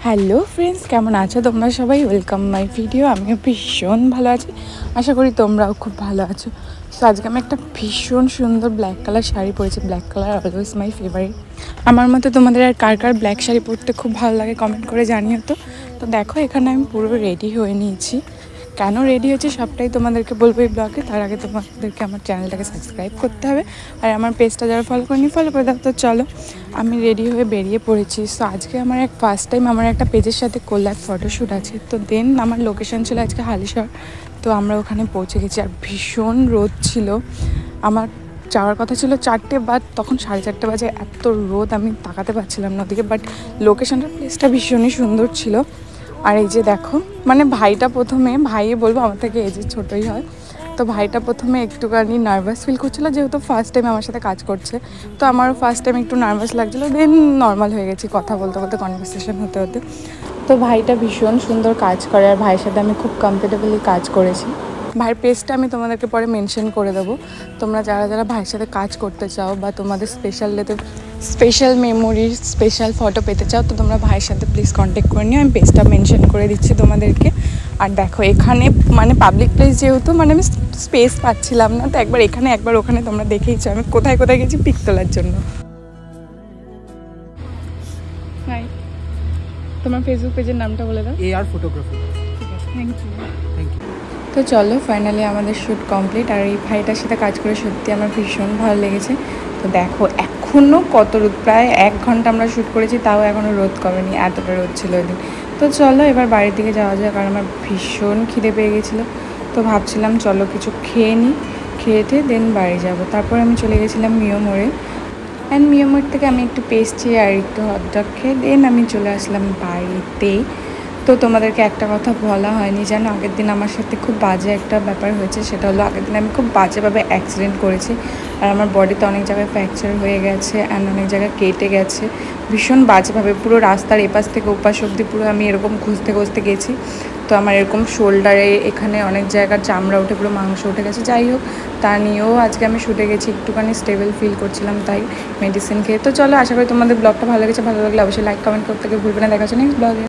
Hello friends, কেমন আছো তোমরা সবাই? Welcome my video. আমিও ভীষণ ভালো আছি, আশা করি তোমরাও খুব ভালো আছো। সো আজকে আমি একটা ভীষণ সুন্দর ব্ল্যাক কালার শাড়ি পরেছি। Black colour always my favourite. আমার মতো তোমাদের আর কার কার ব্ল্যাক শাড়ি পরতে খুব ভালো লাগে কমেন্ট করে জানিও তো। তো দেখো, এখানে আমি পুরো রেডি হয়ে নিয়েছি। কেন রেডি হয়েছে সবটাই তোমাদেরকে বলবো এই ব্লগে। তার আগে তোমাদেরকে আমার চ্যানেলটাকে সাবস্ক্রাইব করতে হবে, আর আমার পেজটা যারা ফলো করেনি ফলো করে দাও। তো চলো, আমি রেডি হয়ে বেরিয়ে পড়েছি। সো আজকে আমার ফার্স্ট টাইম আমার একটা পেজের সাথে কোল্যাব ফটোশ্যুট আছে। তো দেন আমার লোকেশন ছিল আজকে হালিশহর। তো আমরা ওখানে পৌঁছে গেছি, আর ভীষণ রোদ ছিল। আমার যাওয়ার কথা ছিল 4টে, বাট তখন 4:30 বাজে। এত রোদ আমি তাকাতে পারছিলাম না ওদিকে, বাট লোকেশনটার প্লেসটা ভীষণই সুন্দর ছিল। আর এই যে দেখো, মানে ভাইটা প্রথমে, ভাইয়ে বলবো আমার থেকে এজে ছোটোই হয়, তো ভাইটা প্রথমে একটুখানি নার্ভাস ফিল করছিলো, যেহেতু ফার্স্ট টাইম আমার সাথে কাজ করছে। তো আমারও ফার্স্ট টাইম একটু নার্ভাস লাগছিলো, দেন নর্মাল হয়ে গেছি কথা বলতে বলতে, কনভারসেশন হতে হতে। তো ভাইটা ভীষণ সুন্দর কাজ করে, আর ভাইয়ের সাথে আমি খুব কমফোর্টেবলি কাজ করেছি। ভাইয়ের পেজটা আমি তোমাদেরকে পরে মেনশন করে দেবো। তোমরা যারা যারা ভাইয়ের সাথে কাজ করতে চাও বা তোমাদের স্পেশাল ডেতে স্পেশাল মেমোরির স্পেশাল ফটো পেতে চাও, তো তোমরা ভাইয়ের সাথে প্লিজ কন্ট্যাক্ট করে নিও। আমি পেজটা মেনশন করে দিচ্ছি তোমাদেরকে। আর দেখো, এখানে মানে পাবলিক প্লেস যেহেতু, মানে আমি স্পেস পাচ্ছিলাম না, তো একবার এখানে একবার ওখানে তোমরা দেখেইছো আমি কোথায় কোথায় গেছি পিক তোলার জন্য। হাই, তোমার ফেসবুক পেজের নামটা বলে দাও। AR photography. ঠিক আছে, থ্যাংক ইউ। Thank you. তো চলো, ফাইনালি আমাদের শ্যুট কমপ্লিট। আর এই ভাইটার সাথে কাজ করে সত্যি আমার ভীষণ ভালো লেগেছে। তো দেখো, এখনও কত রোদ, প্রায় 1 ঘন্টা আমরা শ্যুট করেছি, তাও এখনও রোদ কমেনি, এতটা রোদ ছিল ওই দিন। তো চলো এবার বাড়ির দিকে যাওয়া যায়, কারণ আমার ভীষণ খিদে পেয়ে গেছিলো। তো ভাবছিলাম চলো কিছু খেয়ে নিই, খেয়ে দেন বাড়ি যাব। তারপর আমি চলে গেছিলাম মিও মোড়ে, অ্যান্ড মিও মোড় থেকে আমি একটু পেস্ট্রি আর একটু হটডগ খেয়ে দেন আমি চলে আসলাম বাড়িতে। তো তোমাদেরকে একটা কথা বলা হয়নি, জানো, আগের দিন আমার সাথে খুব বাজে একটা ব্যাপার হয়েছে। সেটা হলো, আগের দিন আমি খুব বাজেভাবে অ্যাক্সিডেন্ট করেছি, আর আমার বডিতে অনেক জায়গায় ফ্র্যাকচার হয়ে গেছে অ্যান্ড অনেক জায়গায় কেটে গেছে ভীষণ বাজেভাবে। পুরো রাস্তার এপাশ থেকে ওপাশ অবধি পুরো আমি এরকম ঘুষতে ঘুষতে গেছি। তো আমার এরকম শোল্ডারে এখানে অনেক জায়গার চামড়া উঠে পুরো মাংস উঠে গেছে। যাই হোক, তা নিয়েও আজকে আমি শুটে গেছি, একটুখানি স্টেবল ফিল করছিলাম, তাই মেডিসিন খেয়ে। তো চলো, আশা করি তোমাদের ব্লগটা ভালো লেগেছে। ভালো লাগলে অবশ্যই লাইক কমেন্ট করতে ভুলবে না। দেখা হচ্ছে নেক্সট ব্লগে।